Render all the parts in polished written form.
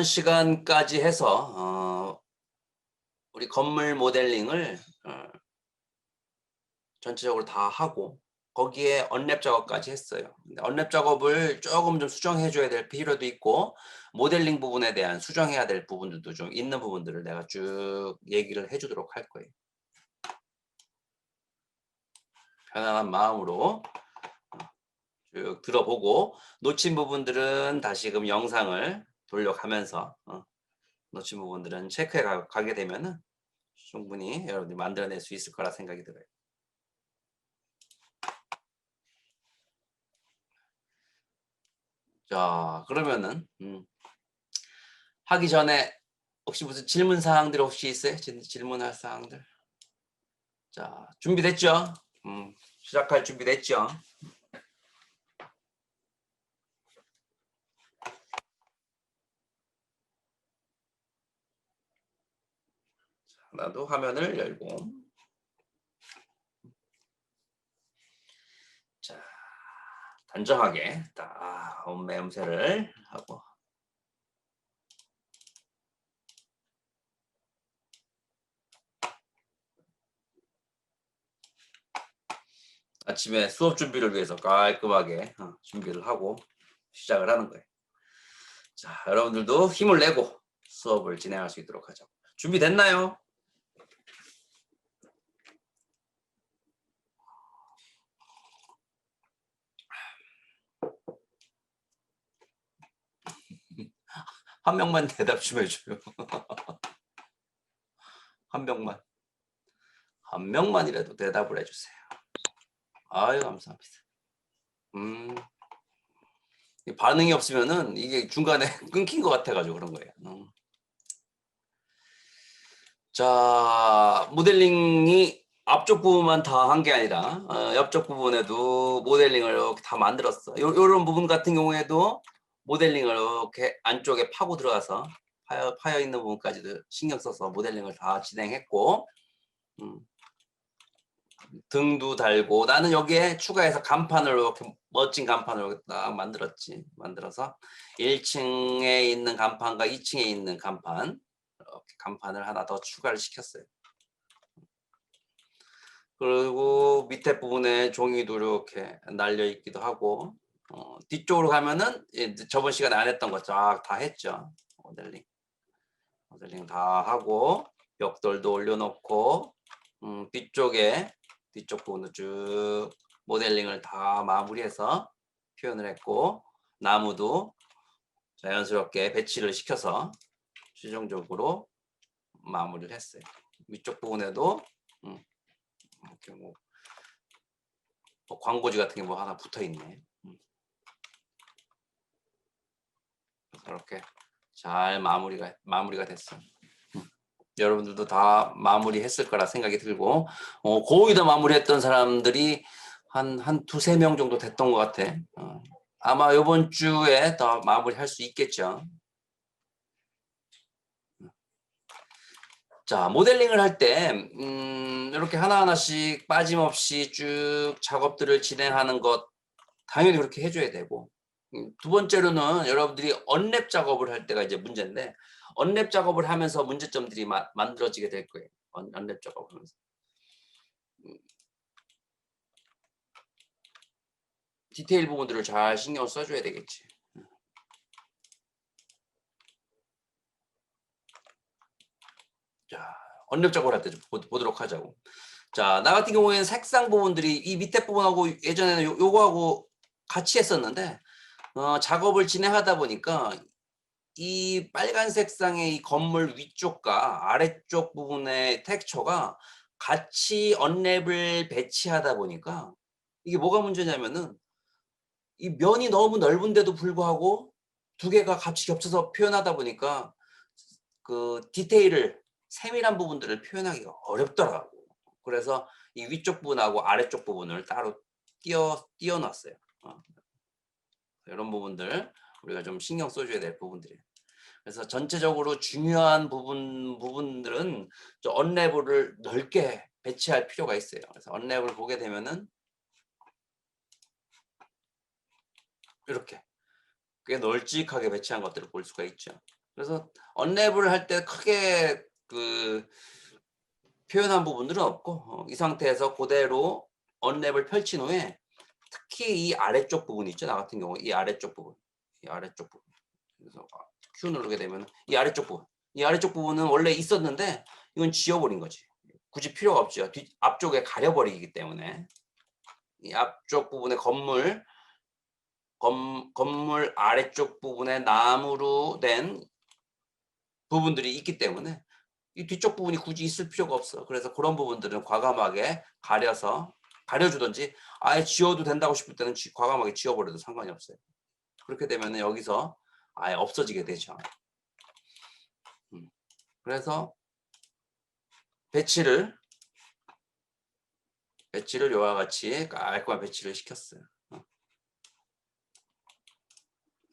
이번 시간까지 해서 우리 건물 모델링을 전체적으로 다 하고 거기에 언랩 작업까지 했어요. 근데 언랩 작업을 조금 좀 수정해 줘야 될 필요도 있고 모델링 부분에 대한 수정해야 될 부분들도 좀 있는 부분들을 내가 쭉 얘기를 해 주도록 할 거예요. 편안한 마음으로 쭉 들어보고 놓친 부분들은 다시금 영상을 돌려가면서 놓친 부분들은 체크해 가게 되면은 충분히 여러분들이 만들어낼 수 있을 거라 생각이 들어요. 자, 그러면은 하기 전에 혹시 무슨 질문 사항들 혹시 있어요? 질문할 사항들? 자, 준비됐죠? 시작할 준비됐죠? 나도 화면을 열고. 자, 단정하게 딱 엄매음새를 하고. 아침에 수업 준비를 위해서 깔끔하게 준비를 하고 시작을 하는 거예요. 자, 여러분들도 힘을 내고 수업을 진행할 수 있도록 하죠. 준비됐나요? 한 명만 대답 좀 해줘요. 한 명만. 한 명만이라도 대답을 해주세요. 아유, 감사합니다. 반응이 없으면은 이게 중간에 끊긴 것 같아가지고 그런 거예요. 자, 모델링이 앞쪽 부분만 다 한 게 아니라 옆쪽 부분에도 모델링을 이렇게 다 만들었어. 요런 부분 같은 경우에도 모델링을 이렇게 안쪽에 파고 들어가서 파여 있는 부분까지도 신경 써서 모델링을 다 진행했고, 등도 달고, 나는 여기에 추가해서 간판을 이렇게 멋진 간판을 이렇게 딱 만들어서 1층에 있는 간판과 2층에 있는 간판, 이렇게 간판을 하나 더 추가를 시켰어요. 그리고 밑에 부분에 종이도 이렇게 날려 있기도 하고, 뒤쪽으로 가면은 저번 시간에 안 했던 거 쫙 다 했죠. 모델링 다 하고, 벽돌도 올려놓고, 뒤쪽 부분도 쭉 모델링을 다 마무리해서 표현을 했고, 나무도 자연스럽게 배치를 시켜서 최종적으로 마무리를 했어요. 위쪽 부분에도 이렇게 뭐 광고지 같은 게 뭐 하나 붙어 있네. 이렇게 잘 마무리가 됐어. 여러분들도 다 마무리했을 거라 생각이 들고, 거의 다 마무리했던 사람들이 한 두세 명 정도 됐던 것 같아. 아마 이번 주에 더 마무리할 수 있겠죠. 자, 모델링을 할 때 이렇게 하나하나씩 빠짐없이 쭉 작업들을 진행하는 것 당연히 그렇게 해줘야 되고, 두 번째로는 여러분들이 언랩 작업을 할 때가 이제 문제인데, 언랩 작업을 하면서 문제점들이 만들어지게 될 거예요. 언랩 작업을 하면서. 디테일 부분들을 잘 신경을 써줘야 되겠지. 자, 언랩 작업을 할 때 좀 보도록 하자고. 자, 나 같은 경우에는 색상 부분들이 이 밑에 부분하고 예전에는 요거하고 같이 했었는데, 작업을 진행하다 보니까 이 빨간 색상의 이 건물 위쪽과 아래쪽 부분의 텍스처가 같이 언랩을 배치하다 보니까 이게 뭐가 문제냐면은 이 면이 너무 넓은데도 불구하고 두 개가 같이 겹쳐서 표현하다 보니까 그 디테일을 세밀한 부분들을 표현하기가 어렵더라고. 그래서 이 위쪽 부분하고 아래쪽 부분을 따로 띄어 놨어요. 이런 부분들 우리가 좀 신경 써줘야 될 부분들이에요. 그래서 전체적으로 중요한 부분들은 저 언랩을 넓게 배치할 필요가 있어요. 그래서 언랩을 보게 되면은 이렇게 꽤 널찍하게 배치한 것들을 볼 수가 있죠. 그래서 언랩을 할 때 크게 그 표현한 부분들은 없고 이 상태에서 그대로 언랩을 펼친 후에 특히 이 아래쪽 부분 있죠. 나 같은 경우 이 아래쪽 부분, 이 아래쪽 부분. 그래서 Q 누르게 되면 이 아래쪽 부분, 이 아래쪽 부분은 원래 있었는데 이건 지워버린 거지. 굳이 필요가 없죠. 앞쪽에 가려버리기 때문에 이 앞쪽 부분의 건물 아래쪽 부분에 나무로 된 부분들이 있기 때문에 이 뒤쪽 부분이 굳이 있을 필요가 없어. 그래서 그런 부분들은 과감하게 가려주든지 아예 지워도 된다고 싶을 때는 과감하게 지워버려도 상관이 없어요. 그렇게 되면 여기서 아예 없어지게 되죠. 그래서 배치를 이와 같이 깔끔한 배치를 시켰어요.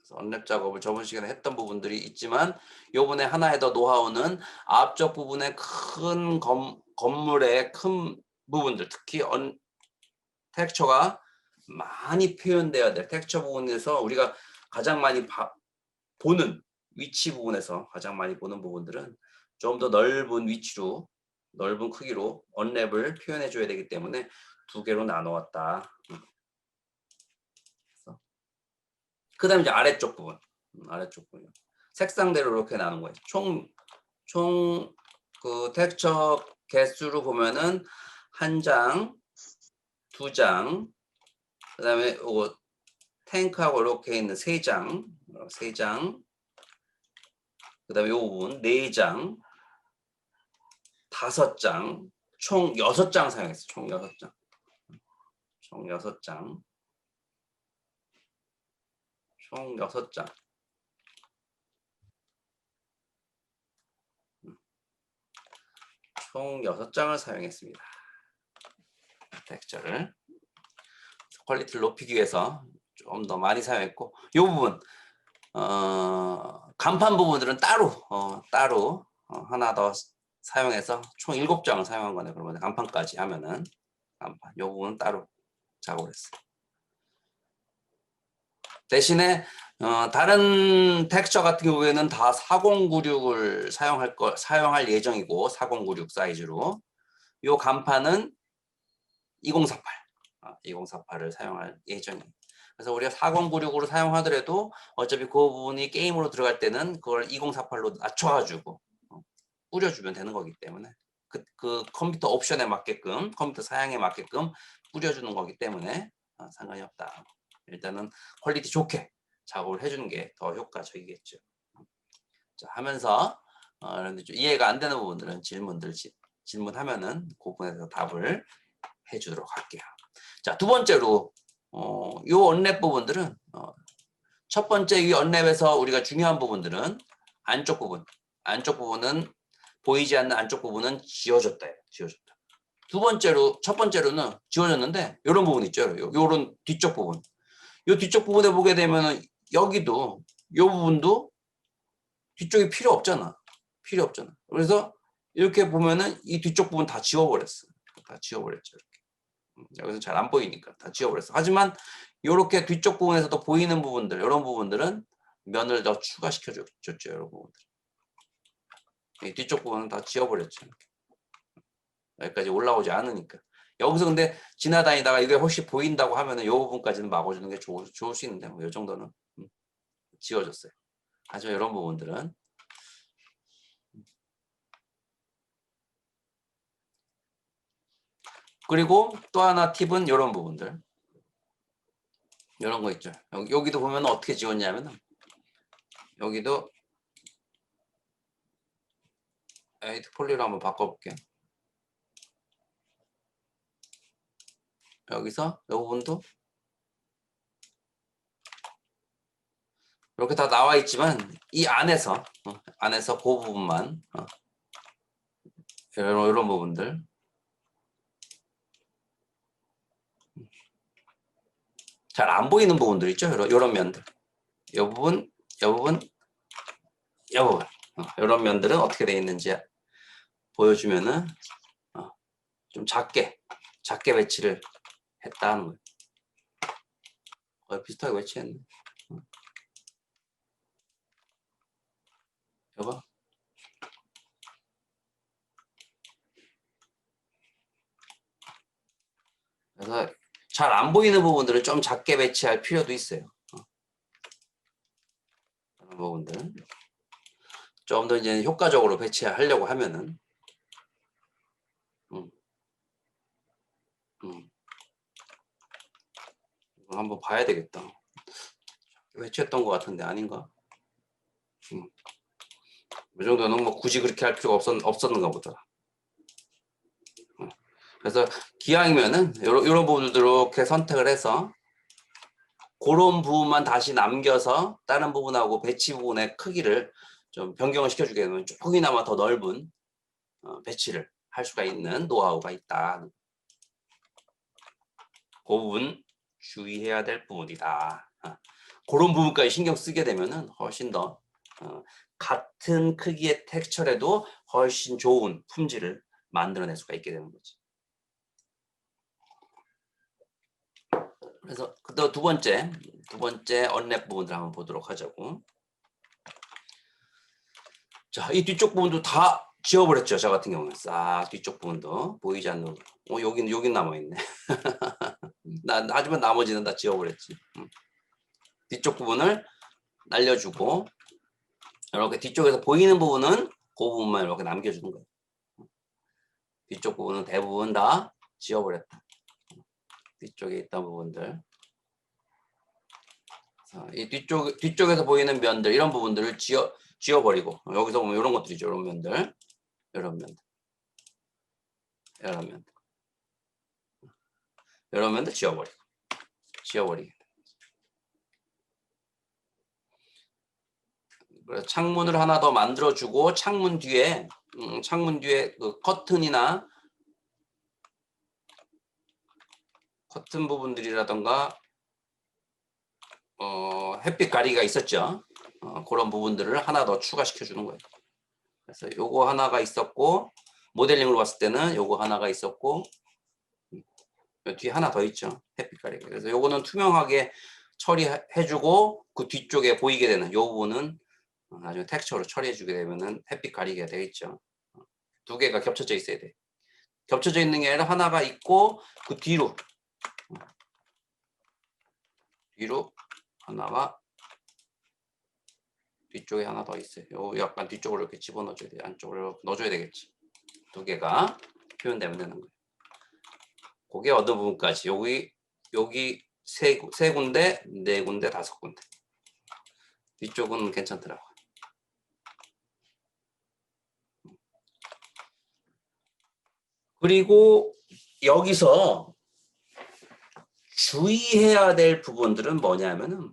그래서 언랩 작업을 저번 시간에 했던 부분들이 있지만 요번에 하나의 더 노하우는 앞쪽 부분에 큰 건물의 큰 부분들, 특히 텍스처가 많이 표현돼야 돼. 텍스처 부분에서 우리가 가장 많이 보는 위치 부분에서 가장 많이 보는 부분들은 좀 더 넓은 위치로, 넓은 크기로 언랩을 표현해 줘야 되기 때문에 두 개로 나누었다. 그 다음에 이제 아래쪽 부분. 아래쪽 부분. 색상대로 이렇게 나눈 거예요. 총 그 텍스처 개수로 보면은 한 장, 두 장, 그 다음에 요거 탱크하고 이렇게 있는 세 장, 그 다음에 요 부분 네 장, 다섯 장, 총 6장 사용했어요. 총 6장. 총 6장. 총 6장. 총 6장을 사용했습니다. 텍스처를. 퀄리티를 높이기 위해서 좀 더 많이 사용했고 이 부분 간판 부분들은 따로 하나 더 사용해서 총 7장을 사용한 거네. 그러면 간판까지 하면은 간판 이 부분은 따로 작업을 했어요. 대신에 다른 텍스처 같은 경우에는 다 4096을 사용할 예정이고 4096 사이즈로 이 간판은 2048을 사용할 예정이에요. 그래서 우리가 4096으로 사용하더라도 어차피 그 부분이 게임으로 들어갈 때는 그걸 2048로 낮춰가지고 뿌려주면 되는 거기 때문에 그 컴퓨터 옵션에 맞게끔 컴퓨터 사양에 맞게끔 뿌려주는 거기 때문에 상관이 없다. 일단은 퀄리티 좋게 작업을 해주는 게 더 효과적이겠죠. 자, 하면서 좀 이해가 안 되는 부분들은 질문하면은 그 부분에서 답을 해주도록 할게요. 자, 두 번째로 이 언랩 부분들은 첫 번째 이 언랩에서 우리가 중요한 부분들은 안쪽 부분은 보이지 않는 안쪽 부분은 지워졌다. 첫 번째로는 지워졌는데 이런 부분 있죠. 요런 뒤쪽 부분. 이 뒤쪽 부분에 보게 되면은 여기도 이 부분도 뒤쪽이 필요 없잖아. 그래서 이렇게 보면은 이 뒤쪽 부분 다 지워버렸어. 다 지워버렸죠. 이렇게. 여기서 잘 안 보이니까 다 지워버렸어. 하지만 이렇게 뒤쪽 부분에서도 보이는 부분들, 이런 부분들은 면을 더 추가시켜 줬죠. 이런 부분들. 이 뒤쪽 부분은 다 지워버렸죠. 여기까지 올라오지 않으니까. 여기서 근데 지나다니다가 이게 혹시 보인다고 하면은 이 부분까지는 막아주는 게 좋을 수 있는데 뭐 이 정도는 지워졌어요. 하지만 이런 부분들은 그리고 또 하나 팁은 이런 부분들. 이런 거 있죠. 여기도 보면 어떻게 지웠냐면은 여기도 에이트 폴리로 한번 바꿔볼게요. 여기서 이 부분도 이렇게 다 나와 있지만 이 안에서 그 부분만 이런 부분들 잘 안 보이는 부분들 있죠. 이런 면들 이 부분 이런 면들은 어떻게 되어 있는지 보여주면은 좀 작게 배치를 했다는 거예요. 거의 비슷하게 배치했네. 여봐. 그래서 잘 안 보이는 부분들은 좀 작게 배치할 필요도 있어요. 그런 부분들 좀 더 이제 효과적으로 배치하려고 하면은 음, 이거 한번 봐야 되겠다. 배치했던 것 같은데 아닌가? 이 정도는 뭐 굳이 그렇게 할 필요가 없었는가 보더라. 그래서 기왕이면은 이런 부분들 이렇게 선택을 해서 그런 부분만 다시 남겨서 다른 부분하고 배치 부분의 크기를 좀 변경을 시켜주게 되면 조금이나마 더 넓은 배치를 할 수가 있는 노하우가 있다. 그 부분 주의해야 될 부분이다. 그런 부분까지 신경 쓰게 되면은 훨씬 더 같은 크기의 텍스처라도 훨씬 좋은 품질을 만들어낼 수가 있게 되는 거지. 그래서 또 두 번째 언랩 부분들 한번 보도록 하자고. 자, 이 뒤쪽 부분도 다 지워버렸죠. 저 같은 경우는 싹 뒤쪽 부분도 보이지 않는. 여긴 남아있네. 하지만 나머지는 다 지워버렸지. 뒤쪽 부분을 날려주고 이렇게 뒤쪽에서 보이는 부분은 그 부분만 이렇게 남겨주는 거예요. 뒤쪽 부분은 대부분 다 지워버렸다. 뒤쪽에 있던 부분들. 이 뒤쪽에서 보이는 면들, 이런 부분들을 지워버리고, 여기서 보면 이런 것들이죠. 이런 면들. 이런 면들. 이런 면들 지워버리게. 그래서 창문을 하나 더 만들어주고, 창문 뒤에 그 커튼이나 커튼 부분들이라던가, 햇빛 가리기가 있었죠. 그런 부분들을 하나 더 추가시켜 주는 거예요. 그래서 요거 하나가 있었고, 모델링으로 봤을 때는 요거 하나가 있었고, 뒤에 하나 더 있죠. 햇빛 가리기. 그래서 요거는 투명하게 처리해주고, 그 뒤쪽에 보이게 되는 요 부분은 나중에 텍스처로 처리해주게 되면은 햇빛 가리기가 되겠죠. 두 개가 겹쳐져 있어야 돼. 겹쳐져 있는 게 아니라 하나가 있고, 그 뒤로 하나가 뒤쪽에 하나 더 있어요. 요 약간 뒤쪽으로 이렇게 집어넣어줘야 돼. 안쪽으로 넣어줘야 되겠지. 두 개가 표현되면 되는 거예요. 그게 어느 부분까지 여기 세 군데, 네 군데, 다섯 군데. 뒤쪽은 괜찮더라고. 그리고 여기서 주의해야 될 부분들은 뭐냐면은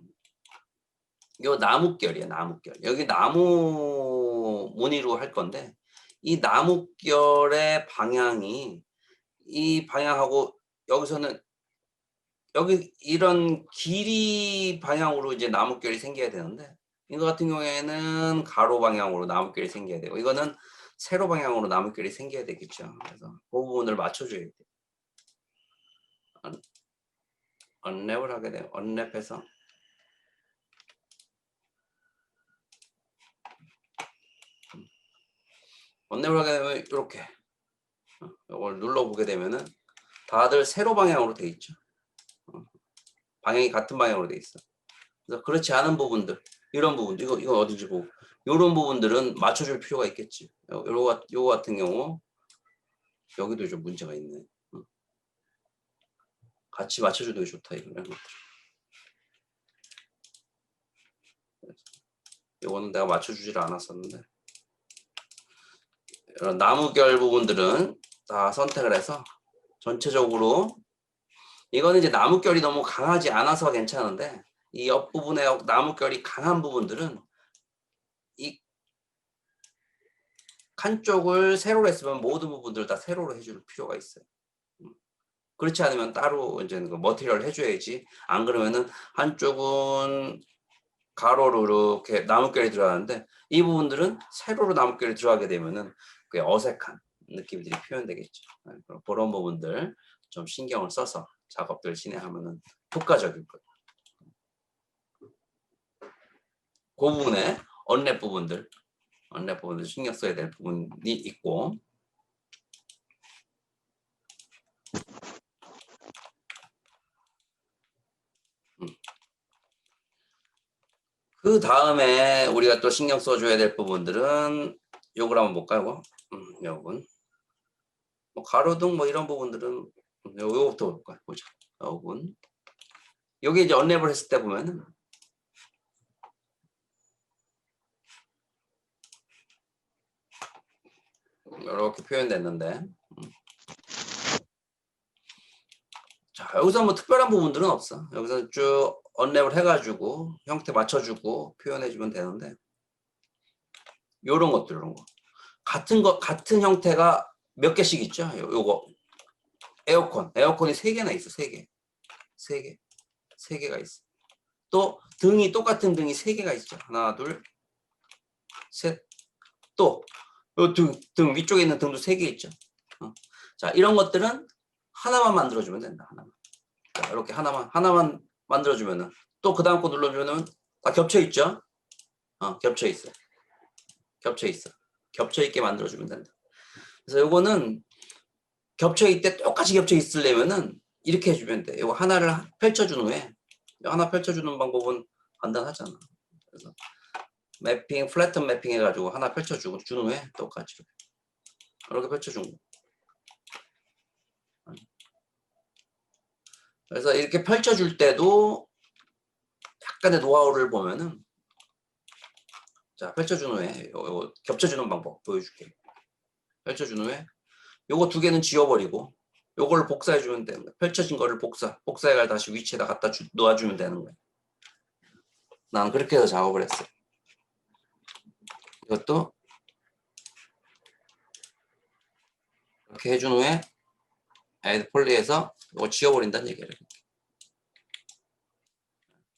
요 나뭇결이에요. 나뭇결. 여기 나무 무늬로 할 건데 이 나뭇결의 방향이 이 방향하고 여기서는 여기 이런 길이 방향으로 이제 나뭇결이 생겨야 되는데 이거 같은 경우에는 가로 방향으로 나뭇결이 생겨야 되고 이거는 세로 방향으로 나뭇결이 생겨야 되겠죠. 그래서 그 부분을 맞춰줘야 돼요. 언랩을 하게 돼요. 언랩해서 언랩을 하게 되면 이렇게 이걸 눌러보게 되면은 다들 세로 방향으로 돼 있죠. 방향이 같은 방향으로 돼 있어. 그래서 그렇지 않은 부분들, 이런 부분들, 이거 어딘지 보고, 이런 부분들은 맞춰줄 필요가 있겠지. 요거 같은 경우, 여기도 좀 문제가 있네. 같이 맞춰줘도 좋다, 이런 것들. 요거는 내가 맞춰주질 않았었는데, 이런 나무결 부분들은 다 선택을 해서 전체적으로, 이거는 이제 나무결이 너무 강하지 않아서 괜찮은데, 이 옆부분에 나무결이 강한 부분들은 이 한쪽을 세로로 했으면 모든 부분들을 다 세로로 해줄 필요가 있어요. 그렇지 않으면 따로 이제 그 머티리얼 해줘야지. 안 그러면은 한쪽은 가로로 이렇게 나뭇결이 들어가는데 이 부분들은 세로로 나뭇결이 들어가게 되면은 그게 어색한 느낌들이 표현되겠죠. 그런 부분들 좀 신경을 써서 작업들 진행하면은 효과적일 거예요. 그 부분에 언랩 부분들 언랩 부분도 신경 써야 될 부분이 있고. 그 다음에 우리가 또 신경 써줘야 될 부분들은 요걸 한번 볼까요? 요건 뭐 가로등 뭐 이런 부분들은 요거부터 볼까요? 보자. 요건 요게 이제 언랩을 했을 때 보면은 이렇게 표현됐는데, 자 여기서 뭐 특별한 부분들은 없어. 여기서 쭉 언랩을 해가지고 형태 맞춰주고 표현해주면 되는데, 요런 것들, 이런 거 같은 형태가 몇 개씩 있죠. 요거 에어컨이 3개나 있어. 3개가 있어. 또 등이 똑같은 등이 3개가 있죠. 하나, 둘, 셋. 또 요 등 위쪽에 있는 등도 3개 있죠. 자 이런 것들은 하나만 만들어주면 된다. 하나만. 자, 이렇게 하나만 만들어주면은 또 그 다음 거 눌러주면은 다 겹쳐 있죠. 겹쳐 있어. 겹쳐 있게 만들어주면 된다. 그래서 요거는 겹쳐 있대 똑같이 겹쳐 있으려면은 이렇게 해주면 돼. 이거 하나를 펼쳐준 후에 하나 펼쳐주는 방법은 간단하잖아. 그래서 매핑, 플래튼 매핑 해가지고 하나 펼쳐주고 준 후에 똑같이 이렇게 펼쳐준 거. 그래서 이렇게 펼쳐줄 때도 약간의 노하우를 보면은, 자 펼쳐준 후에 요거 겹쳐주는 방법 보여줄게. 펼쳐준 후에 요거 2개는 지워버리고 요걸 복사해주면 되는 거야. 펼쳐진 거를 복사해가 다시 위치에다 갖다 놓아주면 되는 거야. 난 그렇게 해서 작업을 했어. 이것도 이렇게 해준 후에 애드 폴리에서 이거 지워버린다는 얘기예요.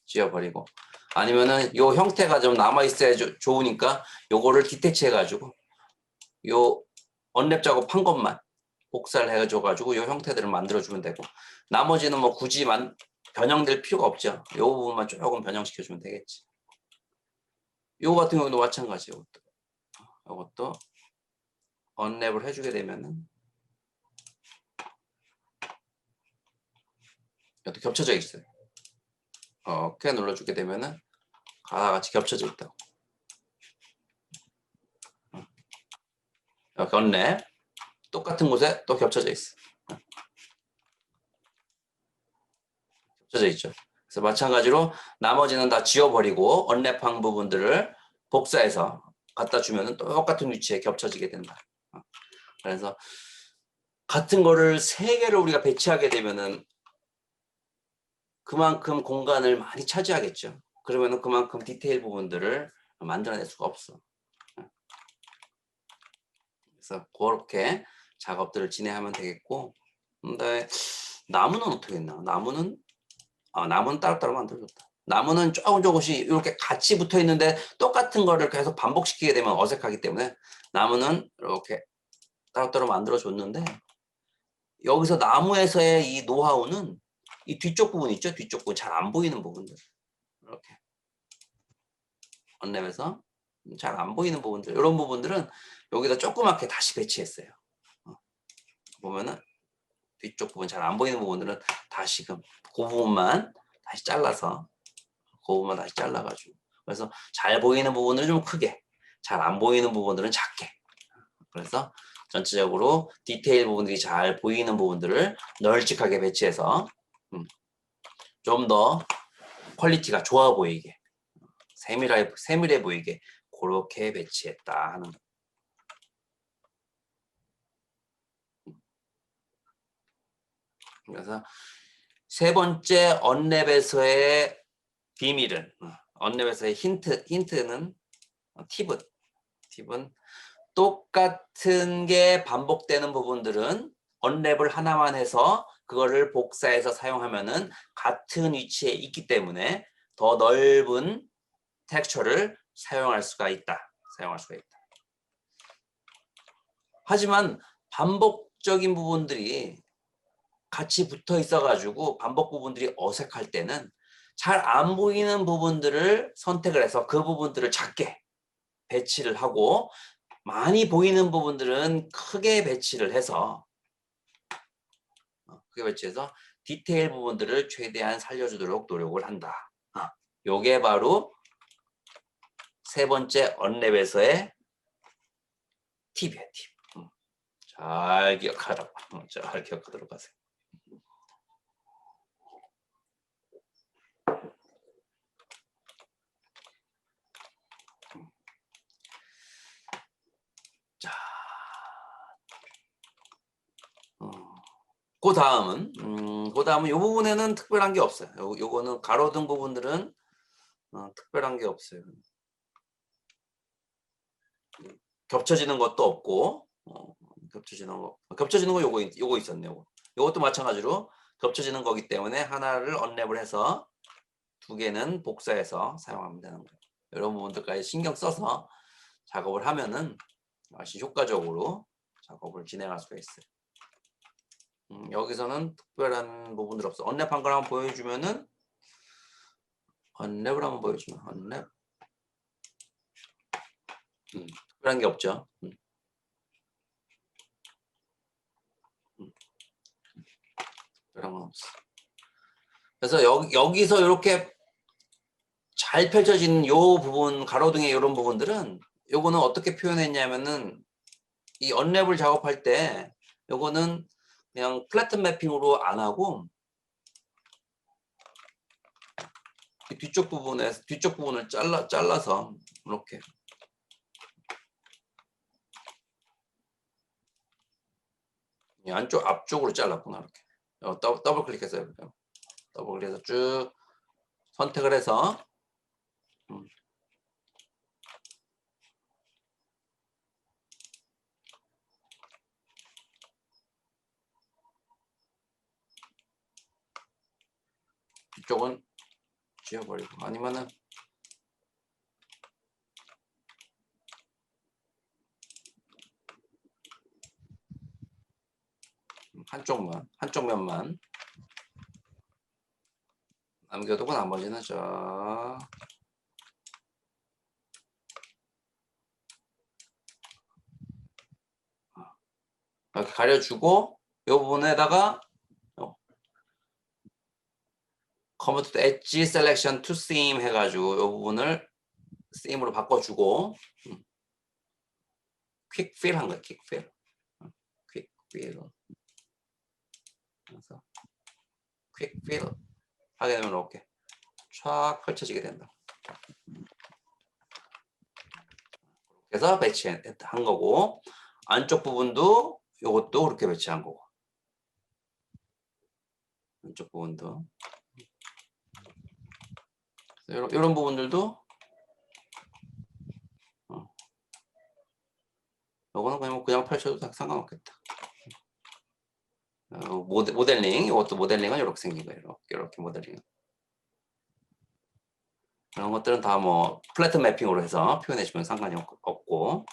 지워버리고, 아니면은 요 형태가 좀 남아있어야 좋으니까 요거를 디테치 해가지고 요 언랩 작업한 것만 복사를 해줘가지고 요 형태들을 만들어주면 되고, 나머지는 뭐 굳이 변형될 필요가 없죠. 요 부분만 조금 변형시켜주면 되겠지. 요 같은 경우도 마찬가지. 요것도 언랩을 해주게 되면은 이것도 겹쳐져 있어요. 이렇게 눌러주게 되면은 같이 겹쳐져 있다고. 이렇게 언랩 똑같은 곳에 또 겹쳐져 있어. 겹쳐져 있죠. 그래서 마찬가지로 나머지는 다 지워버리고 언랩한 부분들을 복사해서 갖다 주면은 똑같은 위치에 겹쳐지게 된다. 그래서 같은 거를 3개를 우리가 배치하게 되면은 그만큼 공간을 많이 차지하겠죠. 그러면은 그만큼 디테일 부분들을 만들어낼 수가 없어. 그래서 그렇게 작업들을 진행하면 되겠고, 근데 나무는 어떻게 했나? 나무는 따로따로 만들어줬다. 나무는 조금씩 이렇게 같이 붙어 있는데 똑같은 거를 계속 반복시키게 되면 어색하기 때문에 나무는 이렇게 따로따로 만들어줬는데, 여기서 나무에서의 이 노하우는 이 뒤쪽 부분 있죠? 뒤쪽 부분 잘 안 보이는 부분들, 이렇게 언랩에서 잘 안 보이는 부분들, 이런 부분들은 여기다 조그맣게 다시 배치했어요. 보면은 뒤쪽 부분 잘 안 보이는 부분들은 다시금 그 부분만 다시 잘라서 그 부분만 다시 잘라가지고, 그래서 잘 보이는 부분은 좀 크게, 잘 안 보이는 부분들은 작게, 그래서 전체적으로 디테일 부분들이 잘 보이는 부분들을 널찍하게 배치해서 좀 더 퀄리티가 좋아 보이게, 세밀해 보이게 그렇게 배치했다 하는 거. 그래서 3번째 언랩에서의 비밀은, 언랩에서의 힌트는 팁은 똑같은 게 반복되는 부분들은 언랩을 하나만 해서 그거를 복사해서 사용하면은 같은 위치에 있기 때문에 더 넓은 텍스처를 사용할 수가 있다. 하지만 반복적인 부분들이 같이 붙어 있어가지고 반복 부분들이 어색할 때는 잘 안 보이는 부분들을 선택을 해서 그 부분들을 작게, 배치를 하고 많이 보이는 부분들은 크게 배치를 해서 디테일 부분들을 최대한 살려주도록 노력을 한다. 요게 바로 세 번째 언랩에서의 팁이에요. 팁. 잘 기억하라고. 잘 기억하도록 하세요. 자, 그 다음은 이 부분에는 특별한 게 없어요. 요거는 가로등 부분들은 특별한 게 없어요. 겹쳐지는 것도 없고 겹쳐지는 거 요거 있었네요. 요것도 마찬가지로 겹쳐지는 거기 때문에 하나를 언랩을 해서 두 개는 복사해서 사용하면 되는 거예요. 이런 부분들까지 신경 써서 작업을 하면은 아주 효과적으로 작업을 진행할 수가 있어요. 여기서는 특별한 부분들 없어. 언랩한 걸 한번 보여주면은 언랩을 한번 보여주면 언랩 특별한 게 없죠. 특별한 건 없어. 그래서 여기서 이렇게 잘 펼쳐진 요 부분 가로등의 이런 부분들은 요거는 어떻게 표현했냐면은 이 언랩을 작업할 때 요거는 그냥 플래튼 매핑으로 안 하고 뒤쪽 부분을 잘라서 이렇게 앞쪽으로 잘랐구나. 이렇게 더블 클릭해서 이렇게 더블 클릭해서 쭉 선택을 해서 뒤쪽은 지워버리고 아니면은 한쪽 면만 남겨두고 나머지는 이렇게 가려주고 이 부분에다가 Convert Edge Selection to Seam 해가지고 이 부분을 Seam으로 바꿔주고 Quick Fill 한 거야. Quick Fill. Quick Fill. 그래서 Quick Fill 하게 되면 이렇게 쫙 펼쳐지게 된다. 그래서 배치한 거고 안쪽 부분도 이것도 그렇게 배치한 거고 안쪽 부분도 이런 부분들도 이거는 그냥 펼쳐도 상관없겠다. 모델링 이것도 모델링은 이렇게 생긴 거예요. 이렇게 모델링. 이런 것들은 다 뭐 플래트 매핑으로 해서 표현해 주면 상관이 없고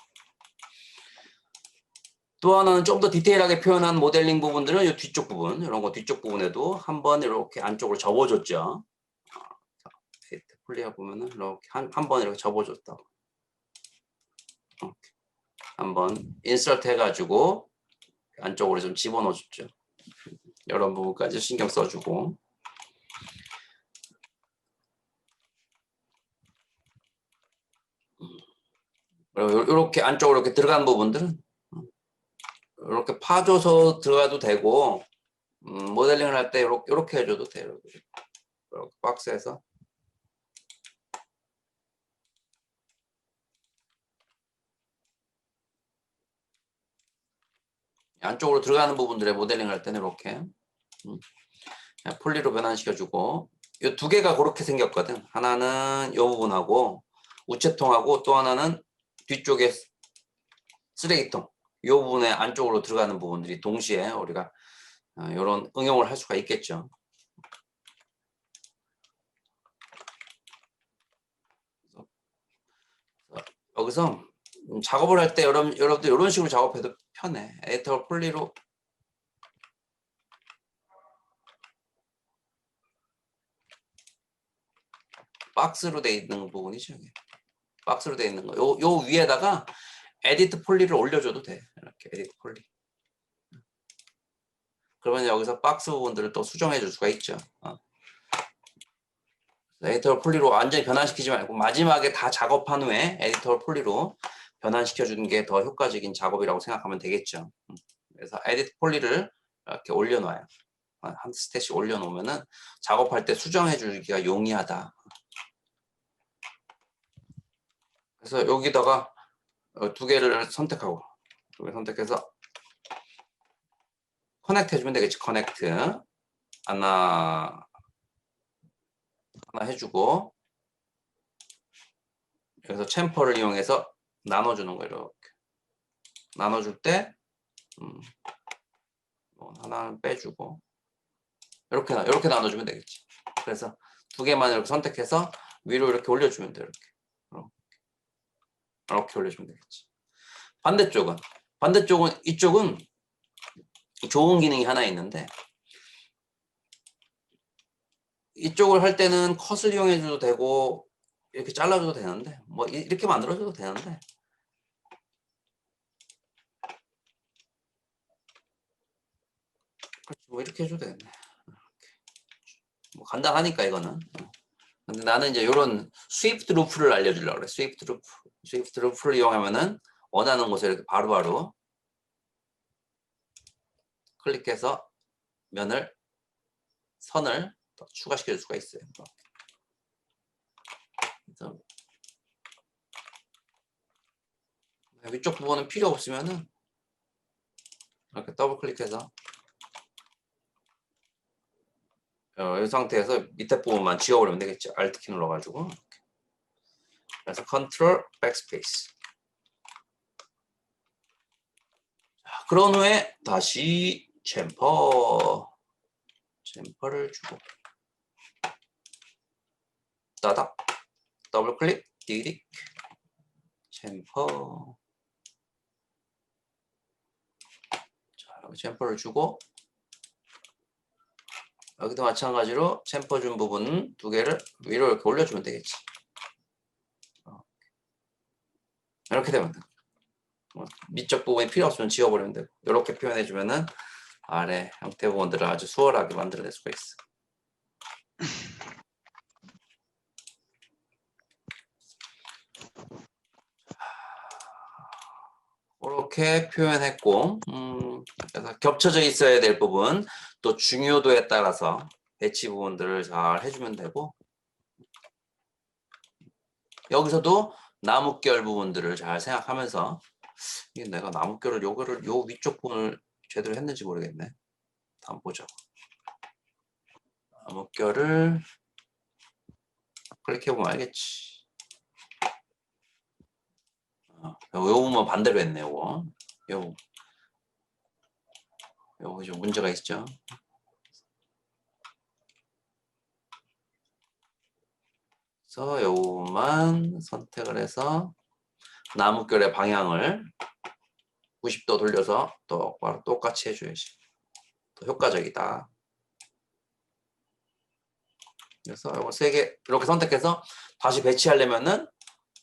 또 하나는 좀 더 디테일하게 표현한 모델링 부분들은 이 뒤쪽 부분 이런 거 뒤쪽 부분에도 한번 이렇게 안쪽으로 접어줬죠. 플레이어 보면은 이렇게 한 번 이렇게 접어줬다고 한번 인서트 해가지고 안쪽으로 좀 집어넣어줬죠. 이런 부분까지 신경 써주고 이렇게 안쪽으로 이렇게 들어간 부분들은 이렇게 파줘서 들어가도 되고 모델링을 할 때 이렇게 해줘도 돼요. 이렇게 박스에서 안쪽으로 들어가는 부분들의 모델링 할 때는 이렇게 폴리로 변환시켜주고 이 두 개가 그렇게 생겼거든. 하나는 이 부분하고 우체통하고 또 하나는 뒤쪽에 쓰레기통 이 부분에 안쪽으로 들어가는 부분들이 동시에 우리가 이런 응용을 할 수가 있겠죠. 여기서 작업을 할 때 여러분들 이런 식으로 작업해도 편해. 에디터 폴리로 박스로 돼 있는 부분이죠. 박스로 되어 있는 거. 요 위에다가 에디트 폴리를 올려줘도 돼. 이렇게 에디트 폴리. 그러면 여기서 박스 부분들을 또 수정해 줄 수가 있죠. 에디터 폴리로 완전히 변환시키지 말고 마지막에 다 작업한 후에 에디터 폴리로 변환시켜 주는 게 더 효과적인 작업이라고 생각하면 되겠죠. 그래서 에디트 폴리를 이렇게 올려놔요. 한 스탯씩 올려놓으면은 작업할 때 수정해 주기가 용이하다. 그래서 여기다가 두 개를 선택하고 두 개 선택해서 커넥트 해주면 되겠지. 커넥트 하나 해주고 여기서 챔퍼를 이용해서 나눠주는 거예요. 이렇게 나눠줄 때 하나는 빼주고 이렇게 나눠주면 되겠지. 그래서 두 개만 이렇게 선택해서 위로 이렇게 올려주면 돼요. 이렇게 올려주면 되겠지. 반대쪽은 이쪽은 좋은 기능이 하나 있는데 이쪽을 할 때는 컷을 이용해줘도 되고 이렇게 잘라줘도 되는데 뭐 이렇게 만들어줘도 되는데 뭐 이렇게 해줘도 되겠네. 뭐 간단하니까 이거는. 근데 나는 이제 이런 스위프트 루프를 알려주려고 그래. 스위프트 루프를 이용하면은 원하는 곳에 이렇게 바로바로 클릭해서 선을 더 추가시켜 줄 수가 있어요. 그래서 위쪽 부분은 필요 없으면은 이렇게 더블 클릭해서 이 상태에서 밑에 부분만 지워버리면 되겠죠. Alt 키 눌러가지고. 그래서 컨트롤 백스페이스. 그런 후에 다시 챔퍼를 주고 따닥 더블 클릭 디딕 챔퍼. 자, 여기 챔퍼를 주고 여기도 마찬가지로 챔퍼 준 부분 두 개를 위로 이렇게 올려주면 되겠지. 이렇게 되면 돼. 밑쪽 부분이 필요 없으면 지워버리면 되고 이렇게 표현해주면은 아래 형태 부분들을 아주 수월하게 만들어낼 수가 있어. 이렇게 표현했고 그래서 겹쳐져 있어야 될 부분 또 중요도에 따라서 배치 부분들을 잘 해주면 되고 여기서도 나뭇결 부분들을 잘 생각하면서 이게 내가 나뭇결을 요 위쪽 부분을 제대로 했는지 모르겠네. 한번 보자. 나뭇결을 클릭해보면 알겠지. 요 부분 반대로 했네. 요거 좀 문제가 있죠. 그래서 요것만 선택을 해서 나뭇결의 방향을 90도 돌려서 똑같이 해줘야지. 더 효과적이다. 그래서 이거 세 개 이렇게 선택해서 다시 배치하려면은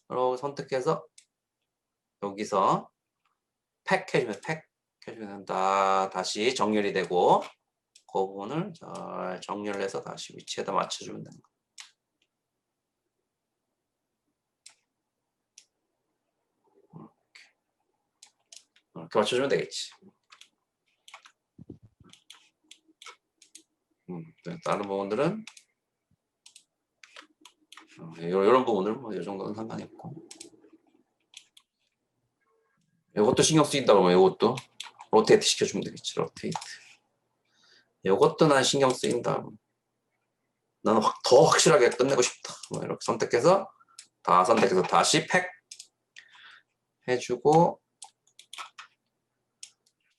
이렇게 선택해서 여기서 팩 해주면 다시 정렬이 되고 그 부분을 잘 정렬을 해서 다시 위치에다 맞춰주면 되는 거예요. 이렇게 맞춰주면 되겠지. 다른 부분들은 이런 부분들 뭐 이 정도는 상관이 없고 이것도 신경 쓰인다 그러면 이것도 로테이트 시켜주면 되겠지. 로테이트. 이것도 난 신경 쓰인다. 나는 더 확실하게 끝내고 싶다. 뭐 이렇게 선택해서 다 선택해서 다시 팩 해주고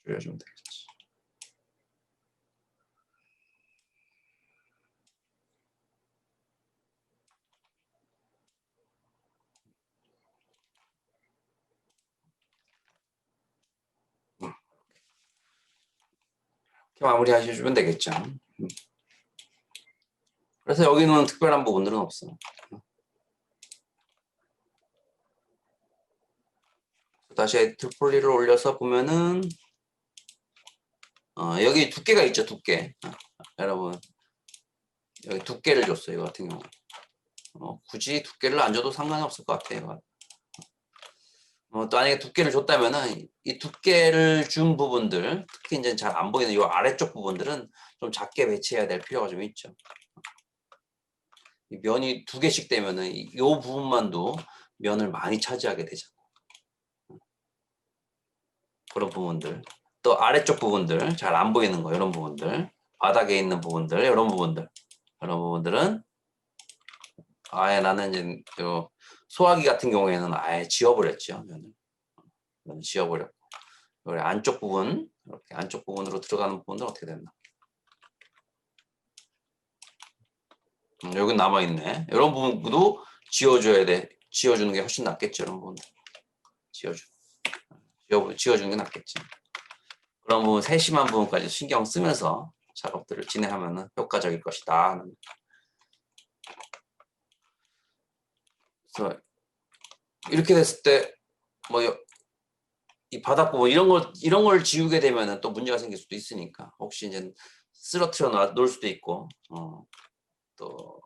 줄여주면 되겠지. 이렇게 마무리 하셔주면 되겠죠. 그래서 여기는 특별한 부분들은 없어. 다시 에디트 폴리를 올려서 보면은 여기 두께가 있죠, 두께. 여러분 여기 두께를 줬어요. 이거 같은 경우 굳이 두께를 안 줘도 상관이 없을 것 같아요. 또 만약에 두께를 줬다면은 이 두께를 준 부분들, 특히 이제 잘 안 보이는 이 아래쪽 부분들은 좀 작게 배치해야 될 필요가 좀 있죠. 이 면이 2개씩 되면은 이 부분만도 면을 많이 차지하게 되잖아요. 그런 부분들, 또 아래쪽 부분들 잘 안 보이는 거, 이런 부분들, 바닥에 있는 부분들, 이런 부분들은 아예 나는 이제 소화기 같은 경우에는 아예 지워버렸죠. 면을 지워버렸고, 여기 안쪽 부분, 이렇게 안쪽 부분으로 들어가는 부분은 어떻게 됐나? 여기 남아 있네. 이런 부분도 지워줘야 돼. 지워주는 게 훨씬 낫겠죠. 이런 부분들 지워주는 게 낫겠지. 그런 부분, 세심한 부분까지 신경 쓰면서 작업들을 진행하면 효과적일 것이다. 그래서 이렇게 됐을 때 뭐 이 바닥 부분 이런 걸 지우게 되면은 또 문제가 생길 수도 있으니까, 혹시 이제 쓰러뜨려 놓을 수도 있고 또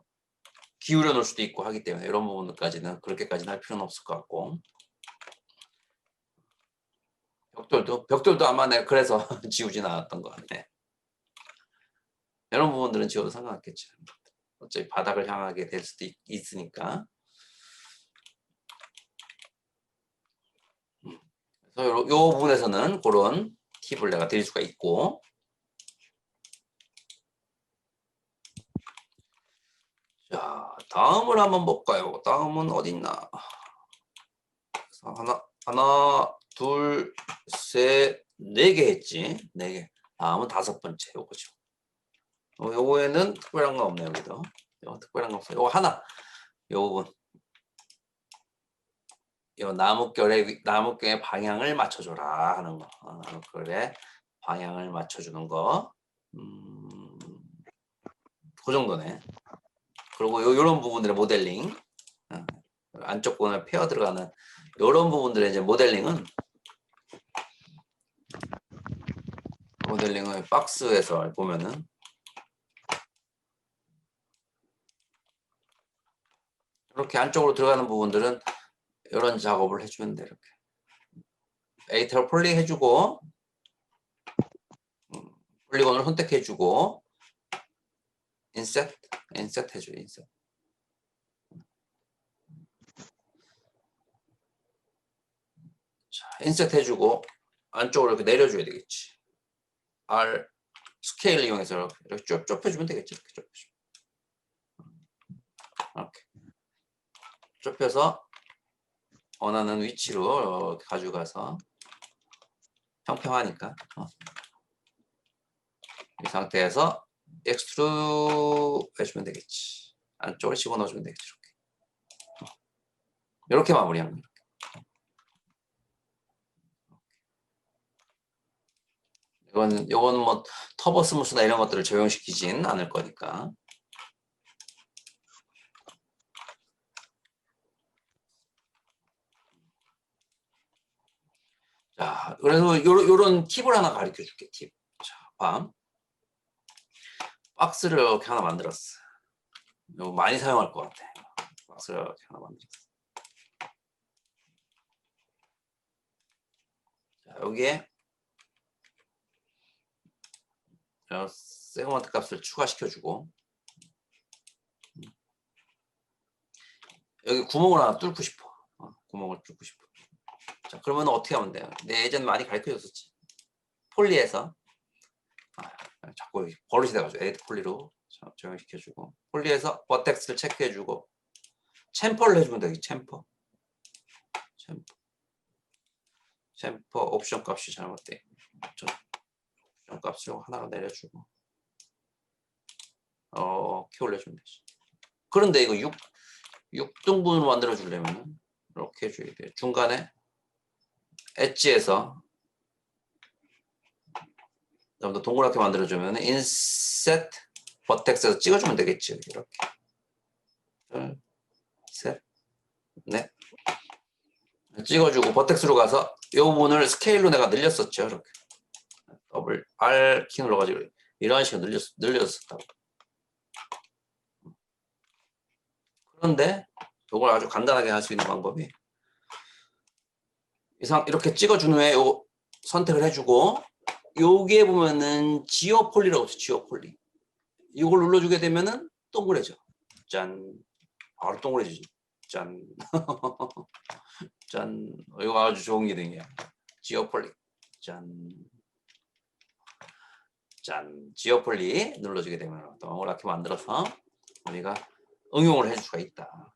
기울여 놓을 수도 있고 하기 때문에 이런 부분까지는 그렇게까지는 할 필요는 없을 것 같고, 벽돌도 아마 내가 그래서 지우진 않았던 것 같네. 이런 부분들은 지워도 상관없겠죠. 어차피 바닥을 향하게 될 수도 있으니까. 그래서 이 부분에서는 그런 팁을 내가 드릴 수가 있고, 자, 다음을 한번 볼까요? 다음은 어딨나? 하나, 둘, 셋, 4개 했지. 4개. 다음은 5번째 요거죠. 요거에는 특별한 거 없네요. 여기도. 특별한 거 없어요. 요거 하나. 요 부분. 요 나뭇결의 방향을 맞춰줘라 하는 거. 나뭇결의 방향을 맞춰주는 거. 그 정도네. 그리고 요런 부분들의 모델링. 안쪽 부분에 페어 들어가는 요런 부분들의 이제 모델링은 박스에서 보면은 이렇게 안쪽으로 들어가는 부분들은 이런 작업을 해주면 돼. 이렇게 에디터 폴리 해주고, 폴리곤을 선택해주고, 인셋 해줘. 인셋. 자, 인셋 해주고 안쪽으로 이렇게 내려줘야 되겠지. R 스케일 이용해서 이렇게 좁혀주면 되겠지. 이렇게 좁혀주면. 이렇게 좁혀서 원하는 위치로 이렇게 가져가서 평평하니까 이 상태에서 엑스트루 해주면 되겠지. 안쪽으로 집어넣어주면 되겠지. 이렇게 마무리하는 거예요. 이건 뭐 터보 스무스나 이런 것들을 적용시키진 않을 거니까. 자, 그래서 요런 팁을 하나 가르쳐 줄게. 팁. 자, 박스를 이렇게 하나 만들었어. 이거 많이 사용할 것 같아. 박스를 이렇게 하나 만들었어. 자, 여기에 세그먼트 값을 추가시켜주고, 여기 구멍을 하나 뚫고 싶어. 구멍을 뚫고 싶어. 자, 그러면 어떻게 하면 돼요? 내 예전에 많이 가르쳐줬었지. 폴리에서 자꾸 버릇이 돼가지고 에디트 폴리로 적용시켜주고, 폴리에서 버텍스를 체크해주고, 챔퍼를 해주면 되겠지. 챔퍼 옵션 값이 잘못돼. 옵션 값을 하나로 내려주고, 이렇게 올려주면 되지. 그런데 이거 6등분으로 만들어 주려면 이렇게 해줘야 돼. 중간에 엣지에서 좀 더 동그랗게 만들어주면 인셋 버텍스에서 찍어주면 되겠지. 이렇게 둘, 셋, 넷 찍어주고 버텍스로 가서 이 부분을 스케일로 내가 늘렸었죠. 이렇게 더블 R 키 눌러가지고 이런 식으로 늘렸었다고. 그런데 이걸 아주 간단하게 할 수 있는 방법이 이렇게 찍어준 후에 요 선택을 해주고 여기에 보면은 지오폴리라고 있어. 지오폴리. 이걸 눌러주게 되면은 동그래져. 짠. 바로 동그래지지. 짠. 짠. 이거 아주 좋은 기능이야. 지오폴리. 짠. 짠. 지오폴리 눌러주게 되면 동그랗게 만들어서 우리가 응용을 해줄 수가 있다.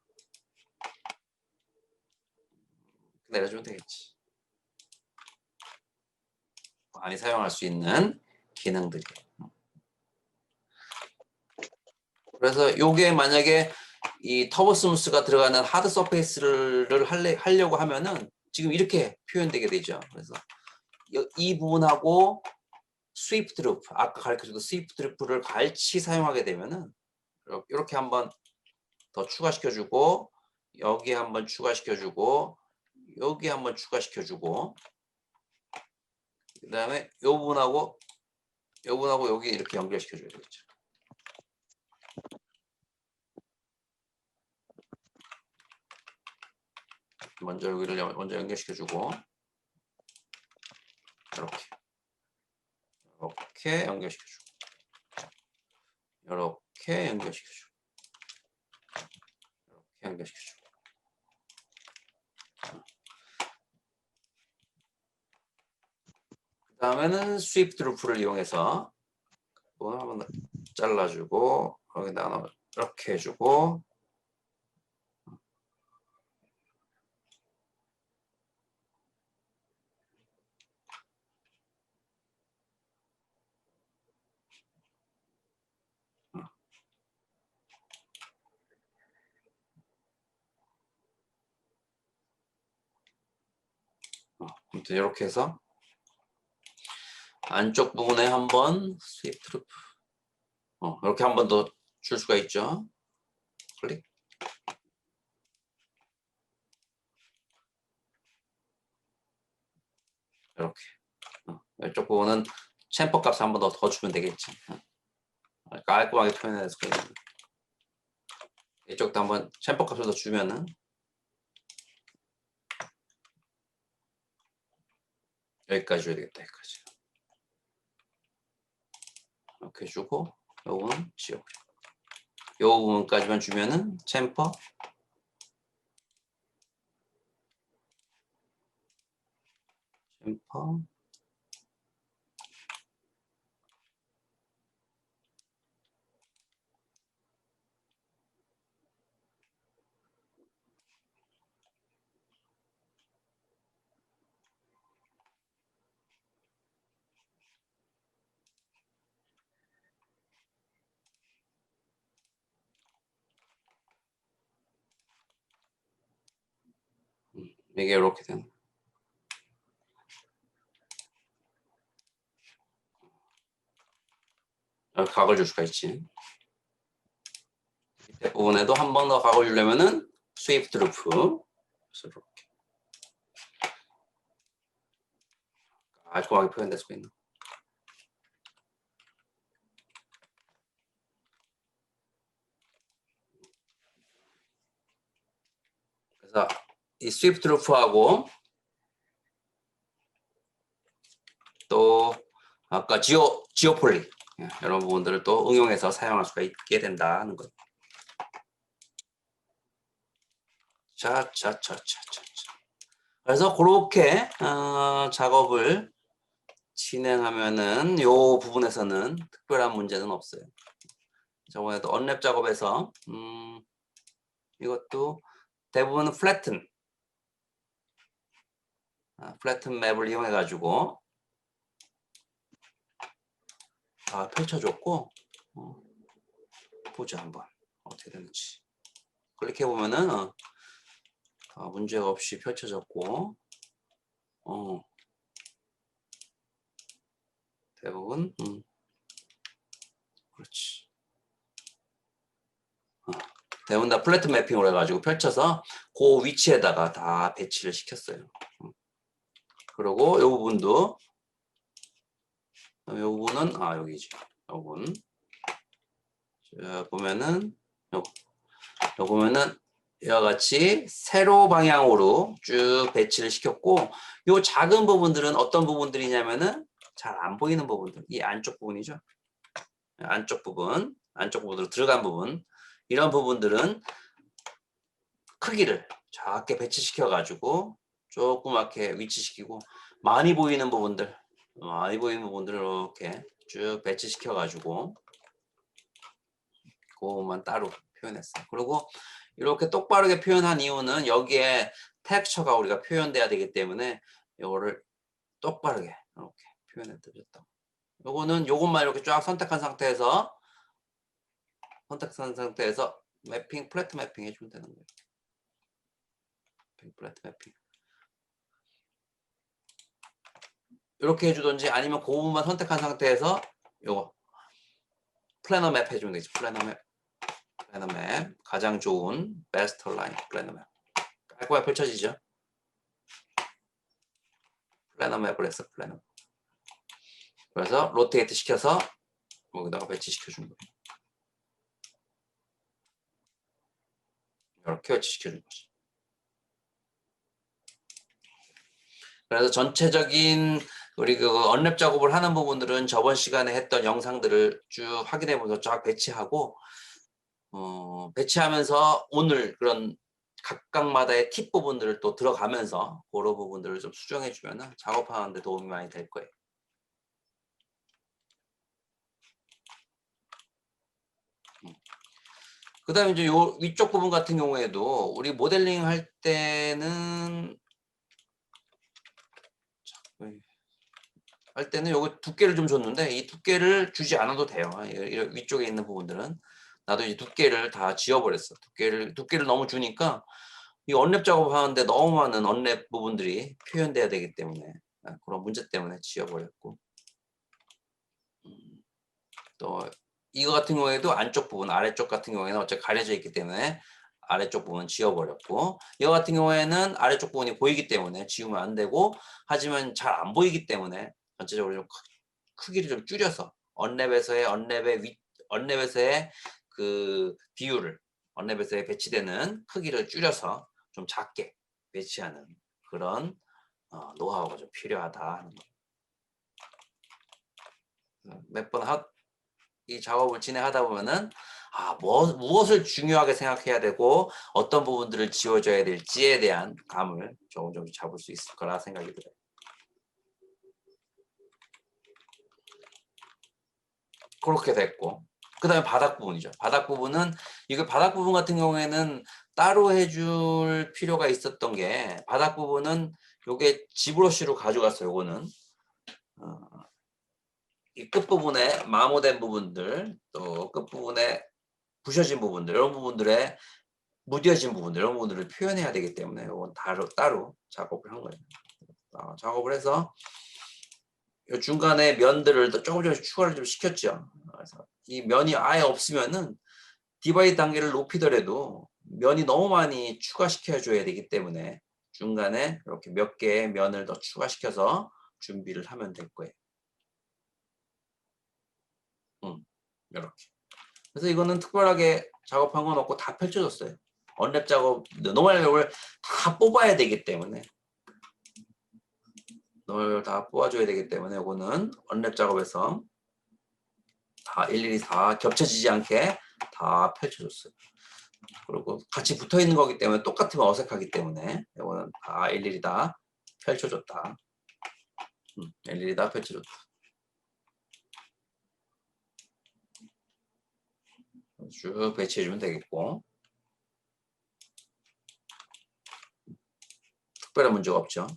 내려주면 되겠지. 많이 사용할 수 있는 기능들이. 그래서 요게 만약에 이 터보 스무스가 들어가는 하드 서페이스를 하려고 하면은 지금 이렇게 표현되게 되죠. 그래서 이 부분하고 스위프트 루프, 아까 가르쳐준 스위프트 루프를 같이 사용하게 되면은 이렇게 한번 더 추가시켜주고 여기 한번 추가시켜주고 여기 한번 추가시켜주고 그 다음에 이 부분하고 여기 이렇게 연결시켜줘야 되겠죠. 먼저 여기를 먼저 연결시켜주고 이렇게 연결시켜주고 이렇게 연결시켜주고 이렇게 연결시켜주고 그 다음에는 스위프트 루프를 이용해서 한번 잘라주고 여기다가 이렇게 해주고 아무튼 이렇게 해서 안쪽 부분에 한번 스위프트 루프 이렇게 한 번 더 줄 수가 있죠. 클릭. 이렇게 이쪽 부분은 챔퍼 값을 한 번 더 주면 되겠지. 깔끔하게 표현해서 이쪽도 한번 챔퍼 값을 더 주면은 여기까지 줘야 되겠다. 여기까지 이렇게 주고 요거는 지워버려. 요 부분까지만 주면은 챔퍼 이게 이렇게 되는 각을 줄 수가 있지. 밑에 부분에도 한 번 더 각을 주려면은 스위프트 루프 이렇게 깔끔하게 표현될 수 있는. 그래서 이 스위프트 루프하고 또 아까 지오폴리 이런 부분들을 또 응용해서 사용할 수가 있게 된다는 것. 차차차차차. 그래서 그렇게 작업을 진행하면은 요 부분에서는 특별한 문제는 없어요. 저번에도 언랩 작업에서 이것도 대부분 플래튼 맵을 이용해 가지고 펼쳐줬고 보자 한번 어떻게 되는지. 클릭해 보면은 문제가 없이 펼쳐졌고 대부분 그렇지. 대부분 다 플래트 매핑으로 해가지고 펼쳐서 그 위치에다가 다 배치를 시켰어요. 그리고 이 부분도 이 부분은 여기죠. 이 부분 자, 보면은 요 보면은 이와 같이 세로 방향으로 쭉 배치를 시켰고 요 작은 부분들은 어떤 부분들이냐면은 잘 안 보이는 부분들 이 안쪽 부분이죠. 안쪽 부분으로 들어간 부분 이런 부분들은 크기를 작게 배치시켜 가지고 조그맣게 위치시키고 많이 보이는 부분들을 이렇게 쭉 배치시켜 가지고 그것만 따로 표현했어요. 그리고 이렇게 똑바르게 표현한 이유는 여기에 텍스처가 우리가 표현돼야 되기 때문에 이거를 똑바르게 이렇게 표현해 드렸다. 요거는 요것만 이렇게 쫙 선택한 상태에서 매핑 플랫 매핑 해주면 되는 거예요. 플랫 매핑 이렇게 해주든지 아니면 그 부분만 선택한 상태에서 요거 플래너 맵 해주면 되지. 플래너 맵 가장 좋은 베스트 라인 플래너 맵 깔끔하게 펼쳐지죠. 플래너 맵을 했어. 플래너 그래서 로테이트 시켜서 여기다가 배치시켜 준 거예요. 이렇게 배치시켜 준 거지. 그래서 전체적인 우리 그 언랩 작업을 하는 부분들은 저번 시간에 했던 영상들을 쭉 확인해 보면서 쫙 배치하고 배치하면서 오늘 그런 각각마다의 팁 부분들을 또 들어가면서 그런 부분들을 좀 수정해 주면 작업하는 데 도움이 많이 될 거예요. 그 다음에 이제 요 위쪽 부분 같은 경우에도 우리 모델링 할 때는 요거 두께를 좀 줬는데 이 두께를 주지 않아도 돼요. 위쪽에 있는 부분들은 나도 이제 두께를 다 지워버렸어. 두께를 너무 주니까 이 언랩 작업하는데 너무 많은 언랩 부분들이 표현돼야 되기 때문에 그런 문제 때문에 지워버렸고 또 이거 같은 경우에도 안쪽 부분 아래쪽 같은 경우에는 어차피 가려져 있기 때문에 아래쪽 부분 지워버렸고 이거 같은 경우에는 아래쪽 부분이 보이기 때문에 지우면 안 되고 하지만 잘 안 보이기 때문에 전체적으로 좀 크기를 좀 줄여서 언랩에서의 그 비율을 언랩에서의 배치되는 크기를 줄여서 좀 작게 배치하는 그런 노하우가 좀 필요하다 하는 거예요. 몇 번 이 작업을 진행하다 보면은 무엇을 중요하게 생각해야 되고 어떤 부분들을 지워줘야 될지에 대한 감을 조금 잡을 수 있을 거라 생각이 들어요. 그렇게 됐고 그 다음에 바닥 부분이죠. 바닥 부분은 바닥 부분 같은 경우에는 따로 해줄 필요가 있었던 게 바닥 부분은 요게 지브러쉬로 가져갔어요. 요거는 이 끝부분에 마모된 부분들 또 끝부분에 부셔진 부분들 이런 부분들에 무뎌진 부분들 이런 부분들을 표현해야 되기 때문에 이건 따로 작업을 한 거예요. 작업을 해서 이 중간에 면들을 조금씩 추가를 좀 시켰죠. 그래서 이 면이 아예 없으면은 디바이드 단계를 높이더라도 면이 너무 많이 추가시켜 줘야 되기 때문에 중간에 이렇게 몇 개의 면을 더 추가시켜서 준비를 하면 될 거예요. 이렇게. 그래서 이거는 특별하게 작업한 건 없고 다 펼쳐졌어요. 언랩 작업, 노멀 랩을 다 뽑아야 되기 때문에 노멀 다 뽑아줘야 되기 때문에 이거는 언랩 작업에서 다 일일이 다 겹쳐지지 않게 다 펼쳐줬어요. 그리고 같이 붙어 있는 거기 때문에 똑같으면 어색하기 때문에 이거는 다 일일이 다 펼쳐줬다. 일일이 다 펼쳐줬다. 쭉 배치해주면 되겠고 특별한 문제가 없죠.